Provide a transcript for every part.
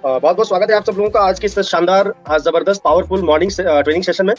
बहुत बहुत स्वागत है आप सब लोगों का आज की इस शानदार जबरदस्त पावरफुल मॉर्निंग ट्रेनिंग सेशन में।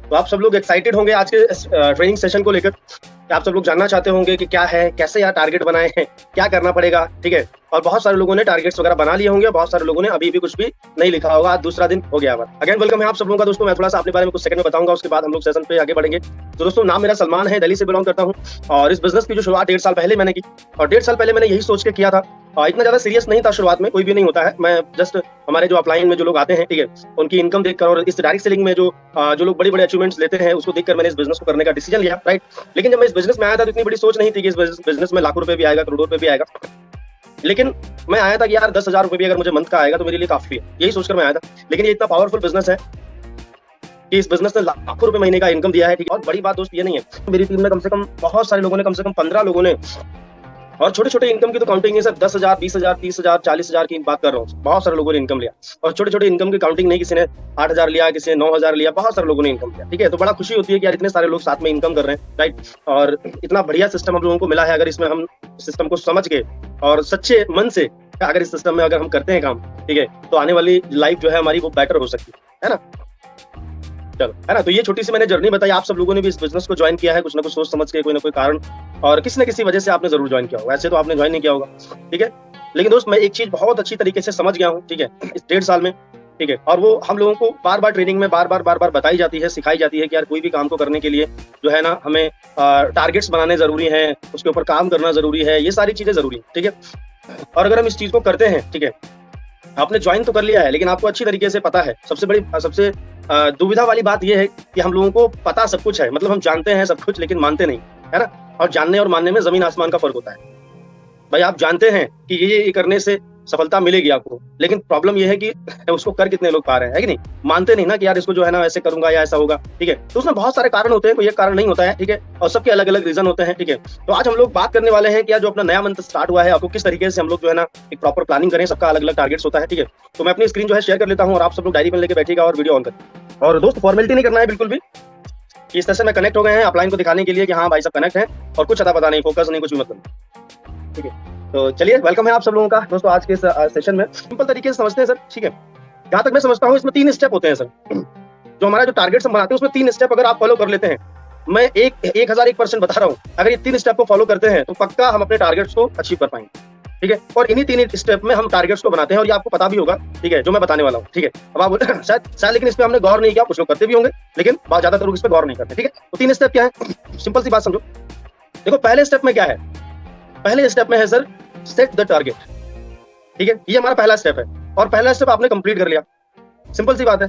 तो आप सब लोग एक्साइटेड होंगे आज के ट्रेनिंग सेशन को लेकर कि आप सब लोग जानना चाहते होंगे कि क्या है, कैसे यार टारगेट बनाए हैं, क्या करना पड़ेगा, ठीक है। और बहुत सारे लोगों ने टारगेट्स वगैरह बना लिए होंगे, बहुत सारे लोगों ने अभी भी कुछ भी नहीं लिखा होगा। आज दूसरा दिन हो गया हमारा। अगेन वेलकम है आप सब लोगों का। दोस्तों मैं थोड़ा सा अपने बारे में कुछ सेकंड में बताऊंगा, उसके बाद हम लोग सेशन पे आगे बढ़ेंगे। तो दोस्तों नाम मेरा सलमान है, दिल्ली से बिलोंग करता हूँ और इस बिजनेस की जो शुरुआत 1.5 साल पहले मैंने की। और 1.5 साल पहले मैंने यही सोच के किया था। इतना ज्यादा सीरियस नहीं था शुरुआत में, कोई भी नहीं होता है। मैं जस्ट हमारे जो अपलाइन में जो लोग आते हैं, ठीक है, उनकी इनकम देखकर और इस डायरेक्ट सेलिंग में जो लोग बड़ी बड़ी अचीवमेंट्स लेते हैं उसको देखकर मैंने इस बिजनेस को करने का डिसीजन लिया, राइट। लेकिन जब मैं इस बिजनेस में आया था तो इतनी बड़ी सोच नहीं थी कि इस बिजनेस में लाखों रुपए भी आएगा, करोड़ों रुपए भी आएगा। लेकिन मैं आया था कि यार 10,000 रुपए भी अगर मुझे मंथ का आएगा तो मेरे लिए काफी है, यही सोचकर मैं आया था। लेकिन ये इतना पावरफुल बिजनेस है कि इस बिजनेस ने लाखों रुपए महीने का इनकम दिया है, ठीक है। और बड़ी बात दोस्त ये नहीं है, मेरी टीम में कम से कम बहुत सारे लोगों ने, कम से कम 15 लोगों ने, और छोटे छोटे इनकम की तो काउंटिंग है सर, 10,000, 20,000, 30,000, 40,000 की बात कर रहा हूँ। बहुत सारे लोगों ने इनकम लिया और छोटे छोटे इनकम की काउंटिंग नहीं, किसी ने 8,000 लिया, किसी ने 9,000 लिया, बहुत सारे लोगों ने इनकम लिया, ठीक है। तो बड़ा खुशी होती है कि यार इतने सारे लोग साथ में इनकम कर रहे हैं, राइट। और इतना बढ़िया सिस्टम हम लोगों को मिला है। अगर इसमें हम सिस्टम को समझ के और सच्चे मन से अगर इस सिस्टम में अगर हम करते हैं काम, ठीक है, तो आने वाली लाइफ जो है हमारी वो बेटर हो सकती है ना। चलो, है ना। तो ये छोटी सी मैंने जर्नी बताई। आप सब लोगों ने भी इस बिजनेस को ज्वाइन किया है कुछ ना कुछ सोच समझ के, कोई ना कोई कारण और किसी न किसी वजह से आपने जरूर ज्वाइन किया होगा। ऐसे तो आपने ज्वाइन नहीं किया होगा, ठीक है। लेकिन दोस्त मैं एक चीज बहुत अच्छी तरीके से समझ गया हूँ, ठीक है, इस 1.5 साल में, ठीक है। और वो हम लोगों को बार बार ट्रेनिंग में बार बार बताई जाती है, सिखाई जाती है कि यार कोई भी काम को करने के लिए जो है ना हमें टारगेट्स बनाने जरूरी है, उसके ऊपर काम करना जरूरी है, ये सारी चीजें जरूरी है, ठीक है। और अगर हम इस चीज को करते हैं, ठीक है, आपने ज्वाइन तो कर लिया है लेकिन आपको अच्छी तरीके से पता है। सबसे दुविधा वाली बात यह है कि हम लोगों को पता सब कुछ है, मतलब हम जानते हैं सब कुछ लेकिन मानते नहीं, है ना। और जानने और मानने में जमीन आसमान का फर्क होता है। भाई आप जानते हैं कि ये करने से सफलता मिलेगी आपको, लेकिन प्रॉब्लम ये है कि उसको कर कितने लोग पा रहे हैं, है कि नहीं। मानते नहीं ना कि यार इसको जो है ना ऐसे करूंगा या ऐसा होगा, ठीक है। तो उसमें बहुत सारे कारण होते हैं, कोई एक कारण नहीं होता है, ठीक है। और सबके अलग अलग रीजन होते हैं, ठीक है। तो आज हम लोग बात करने वाले हैं कि जो अपना नया मंथ स्टार्ट हुआ है, आपको किस तरीके से हम लोग जो है ना एक प्रॉपर प्लानिंग करें। सबका अलग अलग टारगेट्स होता है, ठीक है। तो मैं अपनी स्क्रीन जो है शेयर कर लेता हूँ और आप सब लोग डायरी पेन लेके बैठिएगा और वीडियो ऑन करें। और दोस्त फॉर्मेलिटी नहीं करना है बिल्कुल भी, इस तरह से मैं कनेक्ट हो गए हैं अपलाइन को दिखाने के लिए कि हाँ भाई सब कनेक्ट हैं, और कुछ अता पता नहीं, फोकस नहीं, कुछ भी मतलब, ठीक है। तो चलिए वेलकम है आप सब लोगों का दोस्तों आज के सेशन में। सिंपल तरीके से समझते हैं सर, ठीक है। जहां तक मैं समझता हूँ इसमें 3 स्टेप होते हैं सर। जो हमारा जो टारगेट्स हम बनाते हैं उसमें 3 स्टेप अगर आप फॉलो कर लेते हैं, मैं 1001% बता रहा हूँ, अगर ये 3 स्टेप को फॉलो करते हैं तो पक्का हम अपने टारगेट्स को अचीव कर पाएंगे, ठीक है। और इन्हीं 3 स्टेप में हम टारगेट्स को बनाते हैं और ये आपको पता भी होगा, ठीक है, जो मैं बताने वाला हूँ, ठीक है। अब आप शायद लेकिन इस पे हमने गौर नहीं किया, कुछ लोग करते भी होंगे लेकिन बहुत ज्यादातर लोग इस पे गौर नहीं करते, ठीक है। तो 3 स्टेप क्या है, सिंपल सी बात समझो। देखो पहले स्टेप में क्या है, पहले स्टेप में है सर सेट द टारगेट, ठीक है। ये हमारा पहला स्टेप है और पहला स्टेप आपने कंप्लीट कर लिया। सिंपल सी बात है,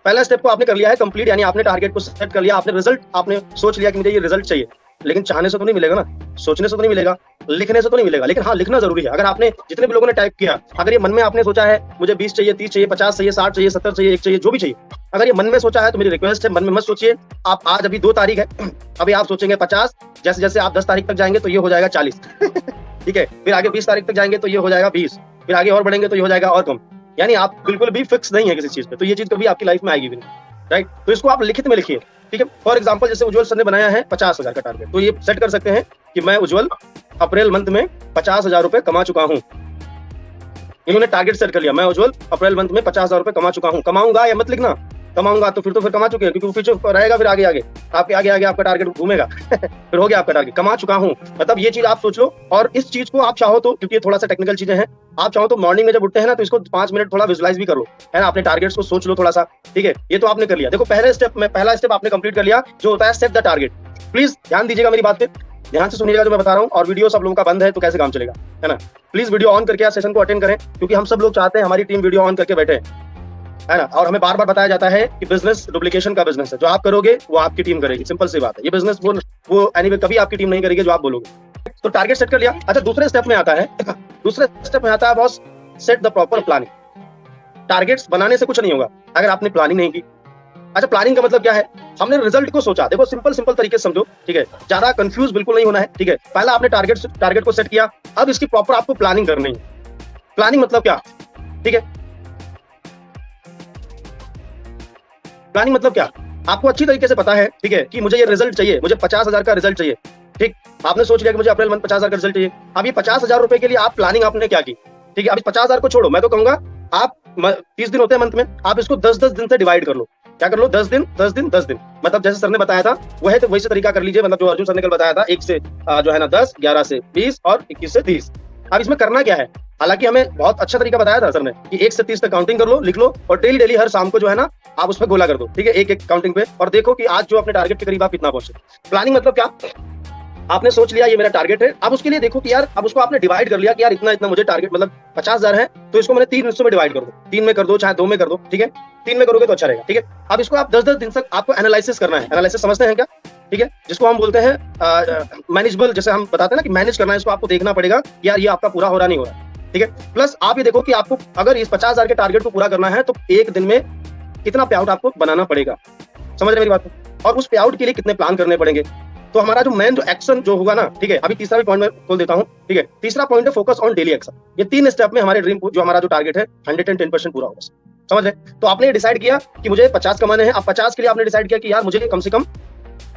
पहला स्टेप को आपने कर लिया है कंप्लीट, यानी आपने टारगेट को सेट कर लिया, आपने रिजल्ट आपने सोच लिया कि मुझे ये रिजल्ट चाहिए। लेकिन चाहने से तो नहीं मिलेगा ना, सोचने से तो नहीं मिलेगा, लिखने से तो नहीं मिलेगा, लेकिन हाँ लिखना जरूरी है। अगर आपने जितने भी लोगों ने टाइप किया, अगर ये मन में आपने सोचा है मुझे 20 चाहिए, 30 चाहिए, 50 चाहिए, 60 चाहिए, 70 चाहिए, 1 चाहिए, जो भी चाहिए, अगर ये मन में सोचा है तो मेरी रिक्वेस्ट है मन में मत सोचिए। आप आज अभी 2 तारीख है, अभी आप सोचेंगे 50, जैसे जैसे आप 10 तारीख तक जाएंगे तो ये हो जाएगा 40 ठीक है। फिर आगे 20 तारीख तक जाएंगे तो ये हो जाएगा 20, फिर आगे और बढ़ेंगे तो ये हो जाएगा और कम। यानी आप बिल्कुल भी फिक्स नहीं है किसी चीज पे, तो ये चीज कभी आपकी लाइफ में आएगी भी नहीं, राइट। तो इसको आप लिखित में लिखिए, ठीक है। फॉर एग्जांपल जैसे उज्जवल सर ने बनाया है 50,000 का टारगेट, तो ये सेट कर सकते हैं कि मैं उज्जवल अप्रैल मंथ में 50,000 रुपए कमा चुका हूँ। इन्होंने टारगेट सेट कर लिया, मैं उज्जवल अप्रैल मंथ में 50,000 रुपए कमा चुका हूँ। कमाऊंगा या मत लिखना, कमाऊंगा तो फिर कमा चुके हैं, क्योंकि फ्यूचर रहेगा, फिर आगे आगे आपके आगे आपका टारगेट घूमेगा फिर हो गया आपका टारगेट, कमा चुका हूँ। मतलब ये चीज आप सोच लो। और इस चीज को आप चाहो तो, क्योंकि ये थोड़ा सा टेक्निकल चीजें हैं, आप चाहो तो मॉर्निंग में जब उठते हैं ना तो इसको 5 मिनट थोड़ा विजुलाइज भी करो, है ना, अपने टारगेट्स को सोच लो थोड़ा सा, ठीक है। ये तो आपने कर लिया। देखो पहला स्टेप आपने कंप्लीट कर लिया, जो होता है सेट द टारगेट। प्लीज ध्यान दीजिएगा मेरी बात पे, ध्यान से सुनिएगा जो मैं बता रहा हूँ। और वीडियो सब लोगों का बंद है तो कैसे काम चलेगा, है ना। प्लीज वीडियो ऑन करके सेशन को अटेंड करें, क्योंकि हम सब लोग चाहते हैं हमारी टीम वीडियो ऑन करके बैठे, है ना। और हमें बार बार बताया जाता है कि बिजनेस डुप्लीकेशन का बिजनेस है, जो आप करोगे वो आपकी टीम करेगी, सिंपल सी बात है। ये बिजनेस वो एनीवे कभी आपकी टीम नहीं करेगी जो आप बोलोगे। तो टारगेट सेट कर लिया। अच्छा दूसरे स्टेप में आता है दूसरे स्टेप में आता है boss set the proper planning. Targets बनाने से कुछ नहीं होगा अगर आपने प्लानिंग नहीं की। अच्छा प्लानिंग का मतलब क्या है, हमने रिजल्ट को सोचा। देखो सिंपल तरीके से समझो, ठीक है, ज्यादा कंफ्यूज बिल्कुल नहीं होना है, ठीक है। पहला आपने टारगेट को सेट किया, अब इसकी प्रॉपर आपको प्लानिंग करनी है। प्लानिंग मतलब क्या, ठीक है, प्लानिंग मतलब क्या, आपको अच्छी तरीके से पता है, ठीक है, कि मुझे ये रिजल्ट चाहिए, मुझे 50,000 का रिजल्ट चाहिए, ठीक। आपने सोच लिया कि मुझे अप्रैल मंथ 50,000 का रिजल्ट चाहिए। अब ये 50,000 रुपए के लिए आप प्लानिंग आपने क्या की, ठीक है, अब 50,000 को छोड़ो, मैं तो कहूंगा आप 30 दिन होते हैं मंथ में, आप इसको 10-10 दिन से डिवाइड कर लो। क्या कर लो, 10 दिन 10 दिन 10 दिन, मतलब जैसे सर ने बताया था वही तो वैसे तरीका कर लीजिए, मतलब जो अर्जुन सर ने कल बताया था 1 से जो है ना 10, 11 से 20 और 21 से 30। अब इसमें करना क्या है, हालांकि हमें बहुत अच्छा तरीका बताया था सर ने कि 1 से 30 तक काउंटिंग कर लो, लिख लो, और डेली डेली हर शाम को जो है ना आप उसमें गोला कर दो, ठीक है, एक एक काउंटिंग पे, और देखो कि आज जो अपने टारगेट के करीब आप कितना पहुंचे। प्लानिंग मतलब क्या, आपने सोच लिया ये मेरा टारगेट है, अब उसके लिए देखो कि यार अब उसको आपने डिवाइड कर लिया कि यार इतना इतना मुझे टारगेट, मतलब 50,000 है तो इसको मैंने 3 हिस्सों में डिवाइड कर दो, 3 में कर दो चाहे 2 में कर दो, ठीक है, 3 में करोगे तो अच्छा रहेगा, ठीक है। अब इसको आप 10-10 दिन तक आपको एनालिसिस करना है, एनालिसिस समझते हैं क्या, ठीक है, जिसको हम बोलते हैं मैनेजेबल, जैसे हम बताते हैं ना कि मैनेज करना है, इसको आपको देखना पड़ेगा कि यार ये आपका पूरा हो रहा नहीं हो रहा, ठीक है। प्लस आप ये देखो कि आपको अगर इस 50,000 के टारगेट को पूरा करना है तो एक दिन में कितना पे आउट आपको बनाना पड़ेगा, समझ रहे मेरी बात को, और उस पे आउट के लिए कितने प्लान करने पड़ेंगे। तो हमारा जो मेन जो एक्शन जो होगा ना, ठीक है, अभी तीसरा भी पॉइंट मैं खोल देता हूं, ठीक है, तीसरा पॉइंट है फोकस ऑन डेली एक्शन। ये 3 स्टेप में हमारे ड्रीम जो हमारा जो टारगेट है 110% पूरा होगा, समझ रहे। तो आपने डिसाइड किया कि मुझे 50 कमाने हैं, अब 50 के लिए आपने डिसाइड किया कि यार मुझे कम से कम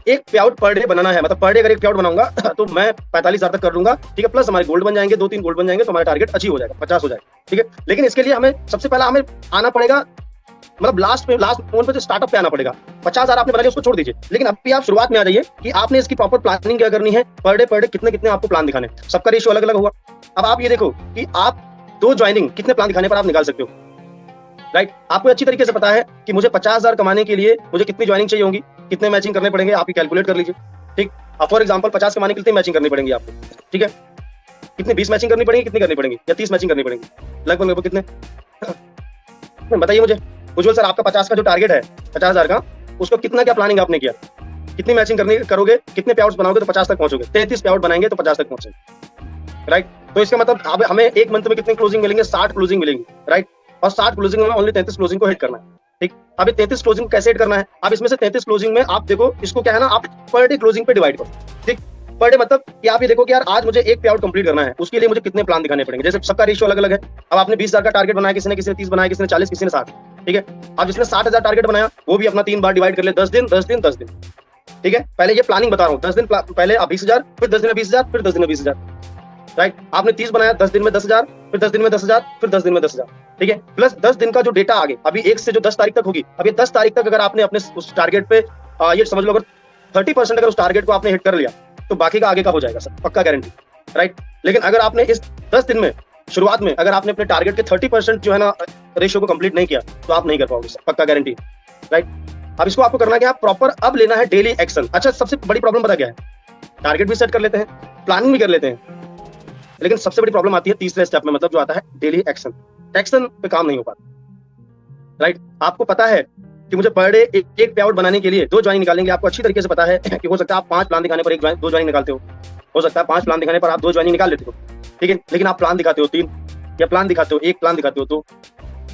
एक पे आउट पर डे बनाना है, मतलब पर डे अगर एक पे आउट बनाऊंगा तो मैं 45,000 तक कर लूंगा, ठीक है, प्लस हमारे गोल्ड बन जाएंगे, 2-3 गोल्ड बन जाएंगे तो हमारा टारगेट अचीव हो जाएगा, 50 हो जाएगा, ठीक है। लेकिन इसके लिए हमें सबसे पहला हमें आना पड़ेगा, मतलब लास्ट पॉइंट पे जो स्टार्टअप पे आना पड़ेगा। 50,000 आपने बना लिया, उसको छोड़ दीजिए, लेकिन अभी आप शुरुआत में आ जाइए कि आपने इसकी प्रॉपर प्लानिंग क्या करनी है, पर डे कितने कितने आपको प्लान दिखाने, सबका रेशियो अलग अलग होगा। अब आप ये देखो कि आप 2 ज्वाइनिंग कितने प्लान दिखाने पर आप निकाल सकते हो, राइट। आपको अच्छी तरीके से पता है कि मुझे 50,000 कमाने के लिए मुझे कितनी ज्वाइनिंग चाहिए होगी, कितने मैचिंग करने पड़ेंगे, आप कैलकुलेट कर लीजिए, ठीक। अब फॉर एग्जांपल 50 कमाने के लिए कितनी मैचिंग करनी पड़ेंगी आपको, ठीक है, कितनी 20 मैचिंग करनी पड़ेगी, कितनी करनी पड़ेगी, या 30 मैचिंग करनी पड़ेगी, लगभग कितने बताइए मुझे। उज्जवल सर, आपका 50 का जो टारगेट है 50,000 का, उसको कितना क्या प्लानिंग आपने किया, कितनी मैचिंग करनी करोगे, कितने पे आउट्स बनाओगे तो 50 तक पहुंचोगे, 33 पे आउट बनाएंगे तो 50 तक पहुंचेंगे, राइट। तो इसका मतलब अब हमें एक मंथ में कितनी क्लोजिंग मिलेंगे, 60 क्लोजिंग मिलेंगी, राइट, और 60 क्लोजिंग में ओनली 33 क्लोजिंग को हिट करना है, ठीक। अभी 33 क्लोजिंग को कैसे हिट करना है, अब इसमें से 33 क्लोजिंग में आप देखो, इसको क्या है ना, आप पर डे क्लोजिंग पे डिवाइड करो, ठीक। पर डे मतलब कि आप ये देखो कि यार आज मुझे एक पे आउट कंप्लीट करना है, उसके लिए मुझे कितने प्लान दिखाने पड़ेंगे, जैसे सबका रेशियो अलग अलग है। अब आपने 20,000 का टारगेट बनाया, किसी ने 30 बनाया, किसी ने 40, किसी ने 60, ठीक है। अब जिसने 60,000 टारगेट बनाया वो भी अपना 3 बार डिवाइड कर ले, 10 दिन 10 दिन 10 दिन, ठीक है। पहले ये प्लानिंग बता रहा हूँ, 10 दिन पहले आप 20,000, फिर 10 दिन में 20,000, फिर 10 दिन में 20,000, राइट। आपने 30 बनाया, 10 दिन में 10,000, फिर 10 दिन में 10,000, फिर 10 दिन में 10,000, ठीक है, प्लस 10 दिन का जो डेटा आगे अभी 1 से जो 10 तारीख तक होगी, अभी 10 तारीख तक अगर आपने अपने उस टारगेट पे ये समझ लो अगर 30% अगर उस टारगेट को आपने हिट कर लिया तो बाकी का आगे का हो जाएगा सर, पक्का गारंटी, राइट। लेकिन अगर आपने इस 10 दिन में शुरुआत में अगर आपने अपने टारगेट के 30% जो है ना रेशियो को कंप्लीट नहीं किया तो आप नहीं कर पाओगे सर, पक्का गारंटी, राइट। अब इसको आपको करना क्या, प्रॉपर अब लेना है डेली एक्शन। अच्छा, सबसे बड़ी प्रॉब्लम पता क्या है, टारगेट भी सेट कर लेते हैं, प्लानिंग भी कर लेते हैं, लेकिन सबसे बड़ी प्रॉब्लम आती है तीसरे स्टेप में, मतलब जो आता है डेली एक्शन। एक्शन पे काम नहीं हो पाता, राइट। आपको पता है कि मुझे पर डे एक पे आउट बनाने के लिए 2 ज्वाइनिंग निकालेंगे, आपको अच्छी तरीके से पता है कि हो सकता है आप 5 प्लान दिखाने पर 2 ज्वाइनिंग निकालते हो सकता है 5 प्लान दिखाने पर आप 2 ज्वाइनिंग निकाल लेते हो, ठीक है, लेकिन आप प्लान दिखाते हो 3, या प्लान दिखाते हो 1, प्लान दिखाते हो 2,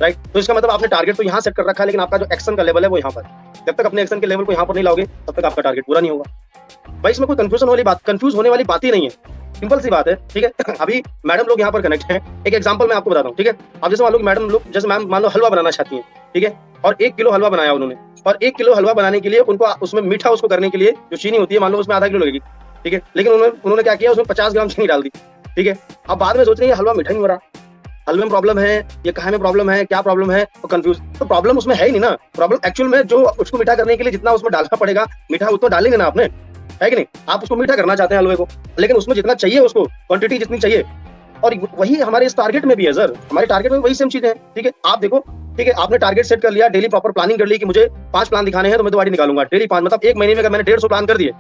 राइट। तो इसका मतलब आपने टारगेट तो यहाँ सेट कर रखा है, लेकिन आपका जो एक्शन का लेवल है वो यहाँ पर, जब तक अपने एक्शन के लेवल को यहाँ पर नहीं लाओगे तब तक आपका टारगेट पूरा नहीं होगा। भाई इसमें कोई कंफ्यूज होने वाली बात ही नहीं है, सिंपल सी बात है, ठीक है। अभी मैडम लोग यहाँ पर कनेक्ट हैं, एक एग्जांपल मैं आपको बताता हूँ, ठीक है। अब जैसे मान लो मैडम लोग, जैसे मैम मान लो हलवा बनाना चाहती हैं, ठीक है, और 1 किलो हलवा बनाया उन्होंने, और 1 किलो हलवा बनाने के लिए उनको उसमें मीठा उसको करने के लिए जो चीनी होती है मान लो उसमें आधा किलो लगेगी, ठीक है, लेकिन उन्होंने क्या किया, उसमें 50 ग्राम चीनी डाल दी, ठीक है। अब बाद में सोच रही है हलवा मीठा नहीं हो रहा, हलवे में प्रॉब्लम है, ये कहाँ में प्रॉब्लम है, क्या प्रॉब्लम है, तो कंफ्यूज। तो प्रॉब्लम उसमें है ही नहीं ना, प्रॉब्लम एक्चुअल में जो उसको मीठा करने के लिए जितना उसमें डालना पड़ेगा मीठा उतना डालेंगे ना आपने, है कि नहीं। आप उसको मीठा करना चाहते हैं हलवे को, लेकिन उसमें जितना चाहिए उसको क्वांटिटी जितनी चाहिए, और वही हमारे इस टारगेट में भी है सर, हमारे टारगेट में वही सेम चीजें हैं, ठीक है। आप देखो, ठीक है, आपने टारगेट सेट कर लिया, डेली प्रॉपर प्लानिंग कर ली कि मुझे 5 प्लान दिखाने हैं तो मैं तो निकालूंगा डेली 5, मतलब 1 महीने में अगर मैंने 150 प्लान कर दिए,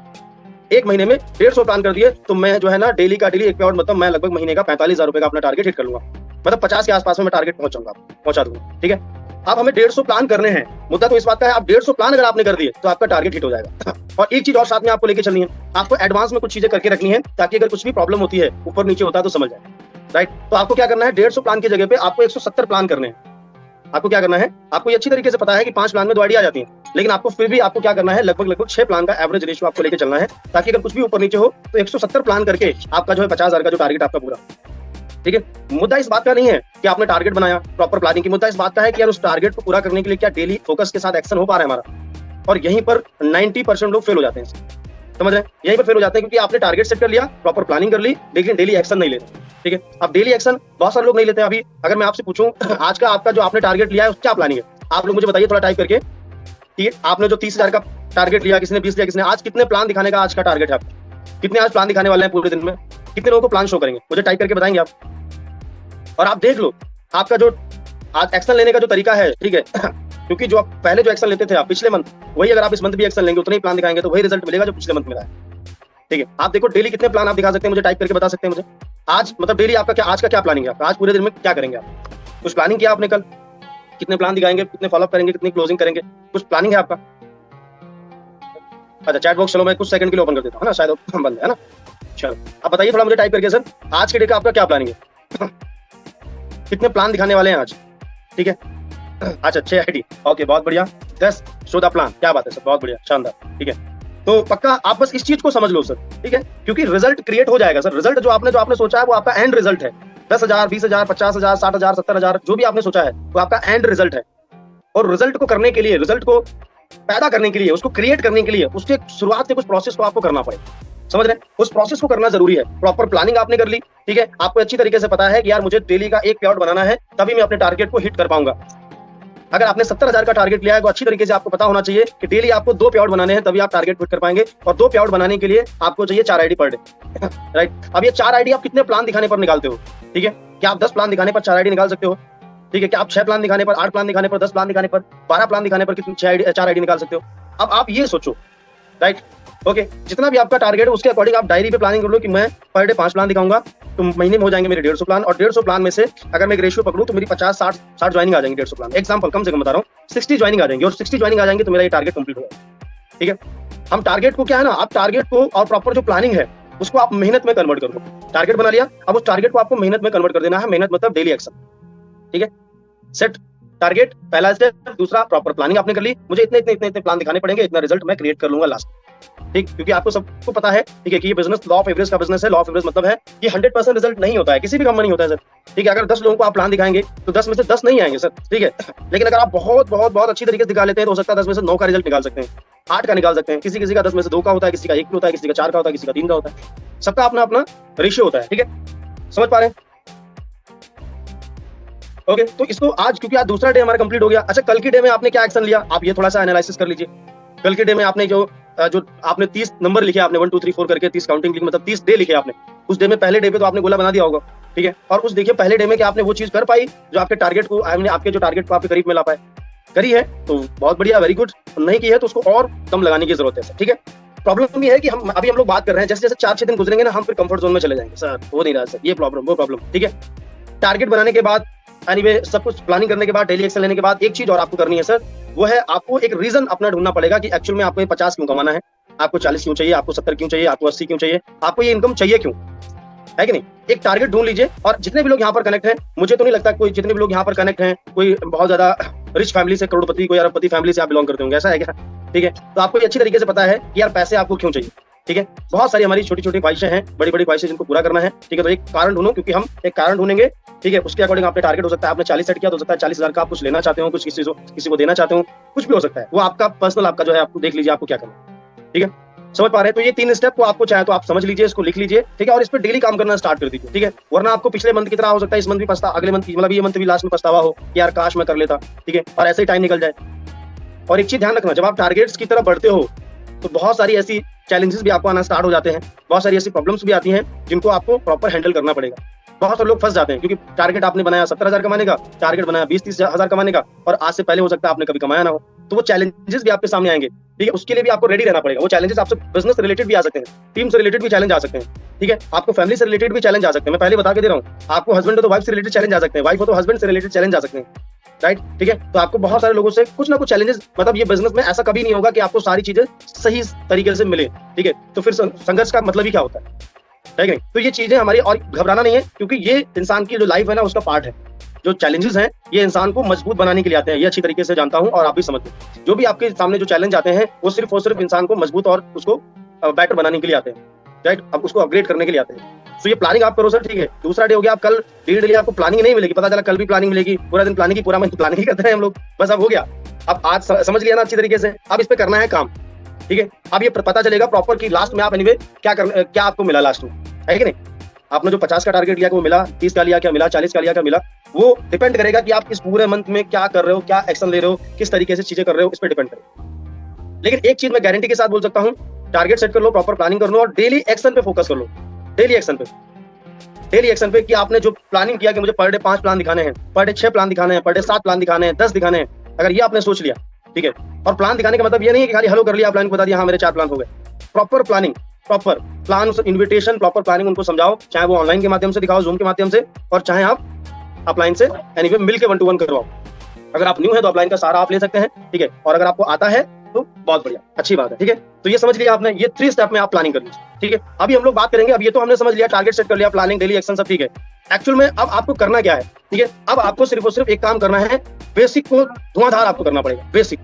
1 महीने में 150 प्लान कर दिए तो मैं जो है ना डेली का डेली एक पे आउट, मतलब मैं लगभग महीने का 45,000 रुपए का अपना टारगेट हिट कर लूंगा, मतलब 50 के आसपास में मैं टारगेट पहुंचा दूंगा, ठीक है। अब हमें 150 प्लान करने हैं, मुद्दा तो इस बात का है, आप 150 प्लान अगर आपने कर दिए तो आपका टारगेट हिट हो जाएगा। और एक चीज और साथ में आपको लेके चलनी है, आपको एडवांस में कुछ चीजें करके रखनी है, ताकि अगर कुछ भी प्रॉब्लम होती है, ऊपर नीचे होता है तो समझ जाए, राइट। तो आपको क्या करना है, 150 प्लान की जगह पे आपको 170 प्लान करने हैं। आपको क्या करना है, आपको ये अच्छी तरीके से पता है कि 5 प्लान में 2 आइडिया आ जाती है, लेकिन आपको फिर भी आपको क्या करना है, लगभग 6 प्लान का एवरेज रेशियो आपको लेके चलना है, ताकि अगर कुछ भी ऊपर नीचे हो तो 170 प्लान करके आपका जो है 50,000 का जो टारगेट आपका पूरा, ठीक है। मुद्दा इस बात का नहीं है कि आपने टारगेट बनाया प्रॉपर प्लानिंग की, मुद्दा इस बात का है कि यार उस टारगेट को पूरा करने के लिए क्या डेली फोकस के साथ एक्शन हो पा रहा है हमारा, और यहीं पर 90% लोग फेल हो जाते हैं, समझ रहे हैं? यहीं पर फेल हो जाते हैं क्योंकि आपने टारगेट सेट कर लिया, प्रॉपर प्लानिंग कर ली, लेकिन डेली एक्शन नहीं लेते। ठीक है, अब डेली एक्शन बहुत सारे लोग नहीं लेते। अभी अगर मैं आपसे पूछूं आज का आपका जो आपने टारगेट लिया है उसका क्या प्लानिंग है, आप लोग मुझे बताइए थोड़ा टाइप करके। ठीक है, आपने जो 30,000 का टारगेट लिया, किसने 20 लिया, किसने आज कितने प्लान दिखाने का आज का टारगेट है आपका, कितने आज प्लान दिखाने वाले हैं पूरे दिन में, कितने लोगों को प्लान शो करेंगे, मुझे टाइप करके बताएंगे आप। और आप देख लो आपका जो आज एक्शन लेने का जो तरीका है, ठीक है क्योंकि जो आप पहले जो एक्शन लेते थे आप पिछले मंथ, वही अगर आप इस मंथ भी एक्शन लेंगे, उतना ही प्लान दिखाएंगे तो वही रिजल्ट मिलेगा जो पिछले मंथ मिला है। ठीक है, आप देखो डेली कितने प्लान आप दिखा सकते हैं, मुझे टाइप करके बता सकते हैं मुझे। आज मतलब डेली आपका क्या, आज का क्या प्लानिंग है आपका, आज पूरे दिन में क्या करेंगे आप, कुछ प्लानिंग किया आपने कल, कितने प्लान दिखाएंगे, कितने फॉलोअप करेंगे, कितनी क्लोजिंग करेंगे, कुछ प्लानिंग है आपका? अच्छा चैट बॉक्स चलो मैं कुछ सेकंड के लिए ओपन कर देता हूँ, है ना, शायद बंद है ना। चलो आप बताइए थोड़ा मुझे टाइप करके सर, आज के डे का आपका क्या प्लानिंग है कितने प्लान दिखाने वाले हैं आज? ठीक है, अच्छा 6 आईडी, ओके बहुत बढ़िया। 10 शो द प्लान, क्या बात है सर, बहुत बढ़िया, शानदार। ठीक है, तो पक्का आप बस इस चीज को समझ लो सर। ठीक है, क्योंकि रिजल्ट क्रिएट हो जाएगा सर। रिजल्ट जो आपने सोचा है वो आपका एंड रिजल्ट है। 10,000, 20,000, 50,000, 60,000, 70,000 जो भी आपने सोचा है वो आपका एंड रिजल्ट है। और रिजल्ट को करने के लिए, रिजल्ट को पैदा करने के लिए, उसको क्रिएट करने के लिए, उसके शुरुआत के कुछ प्रोसेस को आपको करना पड़ेगा। समझ रहे हैं? उस प्रोसेस को करना जरूरी है। प्रॉपर प्लानिंग आपने कर ली, ठीक है, आपको अच्छी तरीके से पता है कि यार मुझे डेली का एक पेआउट बनाना है, तभी मैं अपने टारगेट को हिट कर पाऊंगा। अगर आपने 70,000 का टारगेट लिया है तो अच्छी तरीके से आपको पता होना चाहिए कि डेली आपको 2 पेआउट बनाने हैं, तभी आप टारगेट हिट कर पाएंगे। और 2 पेआउट बनाने के लिए आपको चाहिए 4 आईडी पर डे राइट। अब ये 4 आईडी आप कितने प्लान दिखाने पर निकालते हो? ठीक है, क्या आप 10 प्लान दिखाने पर 4 आईडी निकाल सकते हो? ठीक है, क्या आप 6 प्लान दिखाने पर, 8 प्लान दिखाने पर, 10 प्लान दिखाने पर, 12 प्लान दिखाने पर कितनी 4 आईडी निकाल सकते हो? अब आप ये सोचो, राइट। ओके, जितना भी आपका टारगेट है उसके अकॉर्डिंग आप डायरी पे प्लानिंग कर लो कि मैं पर डे 5 प्लान दिखाऊंगा, तो महीने में हो जाएंगे मेरे 150 प्लान। और 150 प्लान में से अगर मैं एक रेशियो पकड़ूं तो मेरी 50-60 ज्वाइनिंग आ जाएंगी 150 प्लान। एग्जांपल कम से कम बता रहा हूं, 60 ज्वाइनिंग आ जाएंगी, और 60 ज्वाइनिंग आ जाएंगे तो मेरा ये टारगेट कंप्लीट हो जाएगा। ठीक है, हम टारगेट को क्या है ना, आप टारगेट को और प्रॉपर जो प्लानिंग है उसको आप मेहनत में कन्वर्ट करो। टारगेट बना लिया, अब उस टारगेट को आपको मेहनत में कन्वर्ट कर देना है। मेहनत मतलब डेली एक्शन। ठीक है, सेट टारगेट पहला स्टेप। दूसरा, प्रॉपर प्लानिंग आपने कर ली, मुझे इतने इतने इतने इतने प्लान दिखाने पड़ेंगे, इतना रिजल्ट मैं क्रिएट कर लूंगा लास्ट। ठीक, क्योंकि आपको सबको पता है, ठीक है, कि ये बिजनेस लॉ ऑफ एवरेज का बिजनेस है। लॉ ऑफ एवरेज मतलब है कि 100% रिजल्ट नहीं होता है, किसी भी काम में नहीं होता है सर। ठीक है, अगर 10 लोगों को आप प्लान दिखाएंगे तो 10 में से 10 नहीं आएंगे सर। ठीक है, लेकिन अगर आप बहुत बहुत बहुत अच्छी तरीके से दिखा लेते हैं तो हो सकता है 10 में से 9 का रिजल्ट निकाल सकते हैं, 8 का निकाल सकते हैं। किसी किसी का 10 में से 2 का होता है, किसी का 1 होता है, किसी का 4 का होता है, किसी का 3 का होता है। सबका अपना अपना रेशियो होता है। ठीक है, समझ पा रहे हैं? ओके, तो इसको आज, क्योंकि आज दूसरा डे हमारा कंप्लीट हो गया। अच्छा, कल के डे में आपने क्या एक्शन लिया, आप ये थोड़ा सा एनालिसिस कर लीजिए। कल के डे में आपने जो आपने 30 नंबर लिखे, आपने 1 2 3 4 करके 30 काउंटिंग लिखी, मतलब 30 डे लिखे आपने। उस डे में पहले डे पे तो आपने गोला बना दिया होगा। ठीक है, और उस देखिए पहले डे में क्या आपने वो चीज कर पाई जो आपके टारगेट को, आपके जो टारगेट को आपके करीब में ला पाए? करी है तो बहुत बढ़िया, वेरी गुड। नहीं की है तो उसको और कम लगाने की जरूरत है। ठीक है, प्रॉब्लम ये है कि हम लोग बात कर रहे हैं, जैसे जैसे 4-6 दिन गुजरेंगे ना, हम फिर कंफर्ट जोन में चले जाएंगे, सर हो नहीं रहा सर, ये प्रॉब्लम वो प्रॉब्लम। ठीक है, टारगेट बनाने के बाद, एनीवे सब कुछ प्लानिंग करने के बाद, डेली एक्शन लेने के बाद, एक चीज और आपको करनी है सर, वो है आपको एक रीजन अपना ढूंढना पड़ेगा कि एक्चुअल में आपको ये 50 क्यों कमाना है, आपको 40 क्यों चाहिए, आपको 70 क्यों चाहिए, आपको 80 क्यों चाहिए, आपको ये इनकम चाहिए क्यों, है कि नहीं? एक टारगेट ढूंढ लीजिए। और जितने भी लोग यहाँ पर कनेक्ट हैं, मुझे तो नहीं लगता कोई, जितने भी लोग यहाँ पर कनेक्ट हैं, कोई बहुत ज्यादा रिच फैमिली से, करोड़पति, कोई अरबपति फैमिली से आप बिलोंग करते होंगे, ऐसा है क्या? ठीक है, तो आपको ये अच्छी तरीके से पता है कि यार पैसे आपको क्यों चाहिए। ठीक है, बहुत सारी हमारी छोटी छोटी ख्वाहिशें हैं, बड़ी बड़ी ख्वाहिशें जिनको पूरा करना है। ठीक है, तो एक कारण ढूंढो, क्योंकि हम एक कारण ढूंढेंगे। ठीक है, उसके अकॉर्डिंग आपने टारगेट हो सकता है, आपने 40 सेट किया तो हो सकता है 40,000 का आप कुछ लेना चाहते हो, कुछ किसी को देना चाहते हो, कुछ भी हो सकता है। वो आपका पर्सनल, आपका जो है, आपको देख लीजिए आपको क्या करना है। ठीक है, समझ पा रहे हैं? तो ये 3 स्टेप को आपको चाहे तो आप समझ लीजिए, इसको लिख लीजिए। ठीक है, और इस पर डेली काम करना स्टार्ट कर दीजिए। ठीक है, वरना आपको पिछले मंथ की तरह हो सकता है इस मंथ भी पछता, अगले मंथ मतलब ये मंथ भी लास्ट में पछतावा हो कि यार काश मैं कर लेता। ठीक है, और ऐसे ही टाइम निकल जाए। और एक चीज ध्यान रखना, जब आप टारगेट्स की तरफ बढ़ते हो तो बहुत सारी ऐसी चैलेंजेस भी आपको आना स्टार्ट हो जाते हैं, बहुत सारी ऐसी प्रॉब्लम्स भी आती हैं जिनको आपको प्रॉपर हैंडल करना पड़ेगा। बहुत सारे लोग फंस जाते हैं क्योंकि टारगेट आपने बनाया 70,000 कमाने का, टारगेट बनाया 20-30 हजार कमाने का, और आज से पहले हो सकता है आपने कभी कमाया ना हो, तो वो चैलेंजेस भी आपके सामने आएंगे। ठीक है, उसके लिए भी आपको रेडी रहना पड़ेगा। वो चैलेंजेस आपसे बिजनेस से रिलेटेड भी आ सकते हैं, टीम से रिलेटेड भी चैलेंज आ सकते हैं। ठीक है, आपको फैमिली से रिलेटेड भी चैलेंज आ सकते हैं। मैं पहले बता के दे रहा हूँ, आपको हस्बैंड हो तो वाइफ से रिलेटेड चैलेंज आ सकते हैं, वाइफ हो तो हस्बैंड से रिलेटेड चैलेंज आ सकते हैं। राइट, ठीक है, तो आपको बहुत सारे लोगों से कुछ ना कुछ चैलेंजेस, मतलब ये बिजनेस में ऐसा कभी नहीं होगा कि आपको सारी चीजें सही तरीके से मिले। ठीक है, तो फिर संघर्ष का मतलब ही क्या होता है कि नहीं? तो ये चीजें हमारी, और घबराना नहीं है, क्योंकि ये इंसान की जो लाइफ है ना उसका पार्ट है। जो चैलेंजेस हैं ये इंसान को मजबूत बनाने के लिए आते हैं, ये अच्छी तरीके से जानता हूं, और आप भी समझते हैं। जो भी आपके सामने जो चैलेंज आते हैं वो सिर्फ और सिर्फ इंसान को मजबूत और उसको बेटर बनाने के लिए आते हैं। राइट, अब उसको अपग्रेड करने के लिए आते हैं। तो ये प्लानिंग आप करो सर। ठीक है, दूसरा डे हो गया, आप कल डेली आपको प्लानिंग नहीं मिलेगी, पता चला कल भी प्लानिंग मिलेगी, पूरा दिन प्लानिंग ही, पूरा मंथ प्लानिंग ही करते हैं हम लोग, बस अब हो गया। अब आज समझ लिया ना अच्छी तरीके से, अब इस पे करना है काम। ठीक है। अब ये पता चलेगा प्रॉपर कि लास्ट में आप एनीवे क्या आपको मिला लास्ट में, है कि नहीं। आपने जो 50 का टारगेट लिया कि वो मिला, 30 का लिया क्या मिला, 40 का लिया क्या मिला, वो डिपेंड करेगा कि आप इस पूरे मंथ में क्या कर रहे हो, क्या एक्शन ले रहे हो, किस तरीके से चीजें कर रहे हो, इस पर डिपेंड करेगा। लेकिन एक चीज मैं गारंटी के साथ बोल सकता हूँ, टारगेट सेट कर लो, प्रॉपर प्लानिंग कर लो और डेली एक्शन पे फोकस कर लो। डेली एक्शन पे कि आपने जो प्लानिंग किया कि मुझे पर डे 5 प्लान दिखाने हैं, पर डे 6 प्लान दिखाने हैं, पर डे 7 प्लान दिखाने हैं, 10 दिखाने हैं, अगर ये आपने सोच लिया, ठीक है। और प्लान दिखाने का मतलब ये नहीं है कि खाली हेलो कर लिया, प्लान को बता दिया हाँ मेरे 4 प्लान हो गए। Proper planning, proper plan, invitation, proper planning उनको समझाओ, चाहे वो ऑनलाइन के माध्यम से दिखाओ, जूम के माध्यम से, और चाहे आप ऑफलाइन से एनीवे मिल के 1-to-1 करवाओ। अगर आप न्यू है तो ऑफलाइन का सारा आप ले सकते हैं, ठीक है। और अगर आपको आता है तो बहुत बढ़िया, अच्छी बात है, ठीक है। तो ये समझ लिया आपने, ये 3 स्टेप में आप प्लानिंग कर लीजिए, ठीक है। अभी हम लोग बात करेंगे, अब ये तो हमने समझ लिया, टारगेट सेट कर लिया, प्लानिंग, डेली एक्शन सब ठीक है। एक्चुअल में अब आपको करना क्या है, ठीक है। अब आपको सिर्फ और सिर्फ एक काम करना है, बेसिक को धुआंधार आपको करना पड़ेगा। बेसिक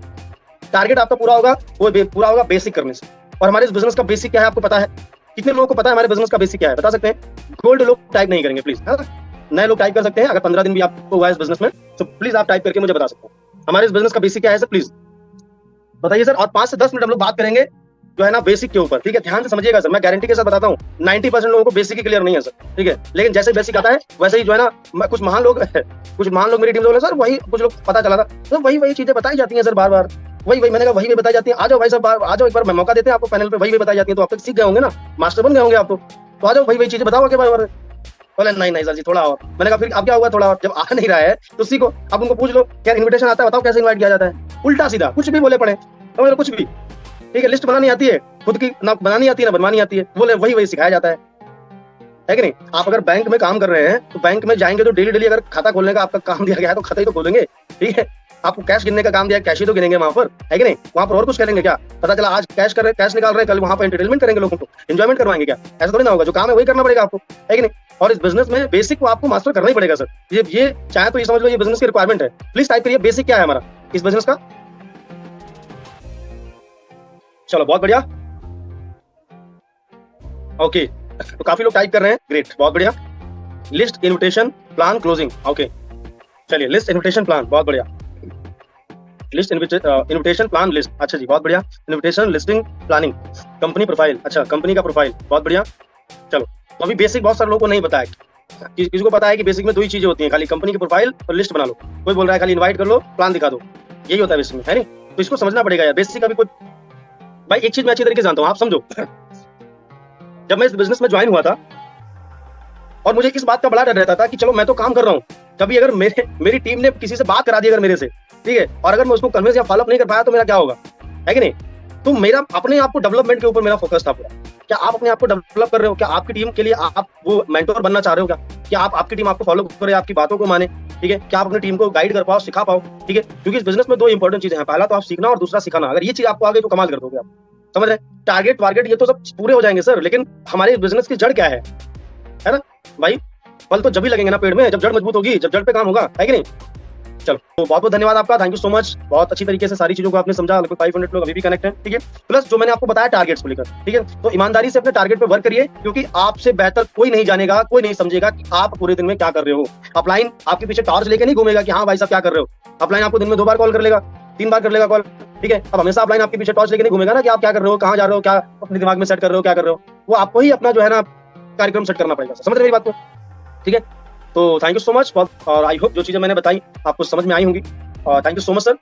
टारगेट आपका पूरा होगा, वो पूरा होगा बेसिक करने से। और हमारे इस बिजनेस का बेसिक क्या है आपको पता है? कितने लोगों को पता है हमारे बिजनेस का बेसिक क्या है, बता सकते हैं? गोल्ड लोग टाइप नहीं करेंगे प्लीज, नए लोग टाइप कर सकते हैं। अगर 15 दिन भी आपको हुआ है इस बिजनेस में तो प्लीज आप टाइप करके मुझे बता सकते हैं हमारे इस बिजनेस का बेसिक क्या है सर, प्लीज बताइए सर। और 5 से 10 मिनट हम लोग बात करेंगे जो है ना बेसिक के ऊपर, ठीक है। ध्यान से समझिएगा सर, मैं गारंटी के साथ बताता हूँ 90% लोगों को बेसिक ही क्लियर नहीं है सर, ठीक है। लेकिन जैसे बेसिक आता है वैसे ही जो है ना कुछ महान लोग मेरी टीम लोग सर, वही कुछ लोग पता चला था तो वही चीजें बताई जाती है सर, बार बार वही मैंने कहा वही बताई जाती है। आ जाओ भाई साहब, आ जाओ, एक बार मौका देते हैं आपको पैनल पे, वही बताई जाती है। तो आप तक सीख गए होंगे ना, मास्टर बन गए होंगे आप तो आ जाओ वही चीजें बताओ के बार। बोले नहीं सर जी थोड़ा और। मैंने कहा फिर अब क्या हुआ, थोड़ा और। जब आ नहीं रहा है तो सीखो। अब उनको पूछ लो क्या इन्विटेशन आता है, बताओ कैसे इन्वाइट किया जाता है, उल्टा सीधा कुछ भी बोले पड़े तो कुछ भी, ठीक है। लिस्ट बनानी आती है खुद की, ना बनानी आती है ना बनवानी आती है, बोले वही सिखाया जाता है कि नहीं। आप अगर बैंक में काम कर रहे हैं तो बैंक में जाएंगे तो डेली अगर खाता खोलने का आपका काम दिया गया है तो खाता ही तो खोलेंगे, ठीक है। आपको कैश गिनने का काम दिया है, कैश ही तो गिनेंगे वहां पर, है कि नहीं। वहां पर और कुछ करेंगे क्या? पता चला आज कैश निकाल रहे हैं, कल वहां पर एंटरटेनमेंट करेंगे, लोगों को एंजॉयमेंट करवाएंगे क्या? ऐसा थोड़ी ना होगा। जो काम है वही करना पड़ेगा आपको, है कि नहीं। और इस बिजनेस में बेसिक को आपको मास्टर करना ही पड़ेगा सर। ये चाहे तो ये समझ लो ये बिजनेस की रिक्वायरमेंट है। प्लीज टाइप करिए बेसिक क्या है हमारा इस बिजनेस का। चलो बहुत बढ़िया, ओके। तो काफी लोग टाइप कर रहे हैं, ग्रेट, बहुत बढ़िया। List, invitation, plan, closing, okay. चलिए लिस्ट, इन्विटेशन, प्लान, बहुत बढ़िया। लिस्ट, इन्विटेशन, प्लान, लिस्ट, अच्छा जी, बहुत बढ़िया। Invitation, listing, planning, company profile, अच्छा कंपनी का प्रोफाइल, बहुत बढ़िया। चलो तो अभी बेसिक बहुत सारे लोगों को नहीं पता है। किसी को पता है कि बेसिक में 2 ही चीजें होती हैं, खाली कंपनी की प्रोफाइल और लिस्ट बना लो। कोई बोल रहा है खाली इनवाइट कर लो, प्लान दिखा दो, यही होता है बेसिक में, है नहीं। तो इसको समझना पड़ेगा यार, बेसिक अभी कोई भाई एक चीज मैं अच्छी तरीके से जानता हूँ, आप समझो। जब मैं इस बिजनेस में ज्वाइन हुआ था और मुझे इस बात का बड़ा डर रहता था कि चलो मैं तो काम कर रहा हूँ, कभी अगर मेरी टीम ने किसी से बात करा दी अगर मेरे से, ठीक है, और अगर मैं उसको कन्विंस या फॉलोअप नहीं कर पाया तो मेरा क्या होगा, है कि नहीं। तो मेरा अपने आप को डेवलपमेंट के ऊपर मेरा फोकस था पूरा। क्या आप अपने आप को डेवलप कर रहे हो? क्या आपकी टीम के लिए आप वो मेंटोर बनना चाह रहे हो? क्या आपकी टीम आपको फॉलो करे, आपकी बातों को माने, ठीक है। क्या आप अपनी टीम को गाइड कर पाओ, सिखा पाओ, ठीक है। क्योंकि इस बिजनेस में 2 इंपॉर्टेंट चीजें हैं, पहला तो आप सीखना और दूसरा सिखाना। अगर ये चीज आपको आ गई तो कमाल कर दोगे आप, समझ रहे हैं। टारगेट वारगेट ये तो सब पूरे हो जाएंगे सर, लेकिन हमारे बिजनेस की जड़ क्या है ना भाई। फल तो जब ही लगेंगे ना पेड़ में, जब जड़ मजबूत होगी, जब जड़ पे काम होगा, है कि नहीं। चलो तो बहुत बहुत धन्यवाद आपका, थैंक यू सो मच। बहुत अच्छी तरीके से सारी चीजों को आपने समझा। लगभग 500 लोग अभी भी कनेक्ट हैं, ठीक है। प्लस जो मैंने आपको बताया टारगेट्स को लेकर, ठीक है। तो ईमानदारी से अपने टारगेट पे वर्क करिए, क्योंकि आपसे बेहतर कोई नहीं जानेगा, कोई नहीं समझेगा कि आप पूरे दिन में क्या कर रहे हो। अपलाइन आपके पीछे टॉर्च लेके नहीं घूमेगा कि हाँ भाई साहब क्या कर रहे हो। अपलाइन आपको दिन में 2 बार कॉल कर लेगा, 3 बार कर लेगा कॉल, ठीक है। अब हमेशा अपलाइन आपके पीछे टॉर्च लेके नहीं घूमेगा ना कि आप क्या कर रहे हो, कहाँ जा रहे हो, क्या अपने दिमाग में सेट कर रहे हो, क्या कर रहे हो। वो आपको ही अपना जो है ना कार्यक्रम सेट करना पड़ेगा, समझ रहे मेरी बात को, ठीक है। तो थैंक यू सो मच, और आई होप जो चीजें मैंने बताई आपको समझ में आई होंगी। और thank you so much sir.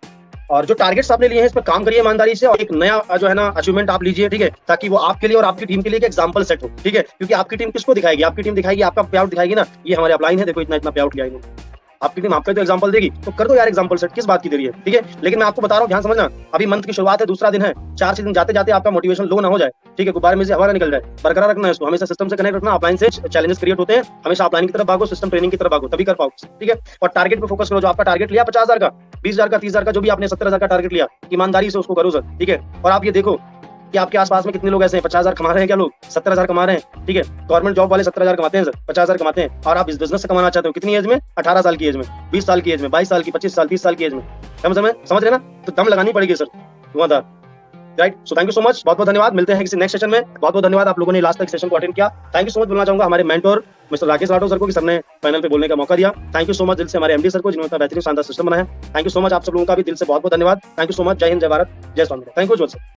और जो टारगेट्स आपने लिए हैं इस पर काम करिए ईमानदारी से, और एक नया जो है ना अचीवमेंट आप लीजिए, ठीक है, ताकि वो आपके लिए और आपकी टीम के लिए एक एग्जांपल सेट हो, ठीक है। क्योंकि आपकी टीम किसको दिखाएगी? आपकी टीम दिखाएगी आपका पे आउट दिखाएगी ना, ये हमारे अपलाइन है, देखो इतना पे आउट किया इन्होंने। आपकी टीम आपका तो एग्जांपल देगी, तो कर दो यार एग्जांपल सेट, किस बात की देरी है, ठीक है। लेकिन मैं आपको बता रहा हूँ, ध्यान समझना, अभी मंथ की शुरुआत है, दूसरा दिन है, 4 दिन जाते जाते आपका मोटिवेशन लो ना हो जाए, ठीक है। गुब्बारे में से हवा ना निकल जाए, बरकरार रखना है इसको, हमेशा सिस्टम से कनेक्ट रखना। ऑफलाइन से चैलेंजेस क्रिएट होते हैं, हमेशा ऑफलाइन की तरफ भागो, सिस्टम ट्रेनिंग की तरफ भागो, तभी कर पाओ, ठीक है। और टारगेट पे फोकस करो। जो आपका टारगेट लिया 50,000 का, 20,000 का, 30,000 का, जो भी आपने 70,000 का टारगेट लिया, ईमानदारी से उसको करो सर, ठीक है। और आप ये देखो कि आपके आसपास में कितने लोग ऐसे हैं 50,000 कमा रहे हैं, क्या लोग 70,000 कमा रहे हैं, ठीक है। गवर्नमेंट जॉब वाले 70,000 कमाते हैं सर, 50,000 कमाते हैं। और आप इस बिजनेस से कमाना चाहते हो कितनी एज में? 18 साल की एज में, 20 साल की एज में, 22 साल की, 25 साल, 30 साल की एज में, समझ रहे ना। तो दम लगानी पड़ेगी sir, Dhuandhar, right. So thank you so much, बहुत बहुत धन्यवाद। मिलते हैं किसी नेक्स्ट सेशन में। बहुत बहुत धन्यवाद आप लोगों ने लास्ट तक सेशन को अटेंड किया। थैंक यू सो मच बोलना चाहूंगा हमारे mentor mister Rakesh Rathore sir को, कि सर ने पैनल पे बोलने का मौका दिया। थैंक यू सो मच दिल से हमारे एमडी सर को, जिन्होंने इतना बेहतरीन शानदार सिस्टम बनाया। थैंक यू सो मच आप सब लोगों का भी दिल से बहुत बहुत धन्यवाद। Thank you so much. जय हिंद, जय भारत, जय स्वामी। Thank you sir.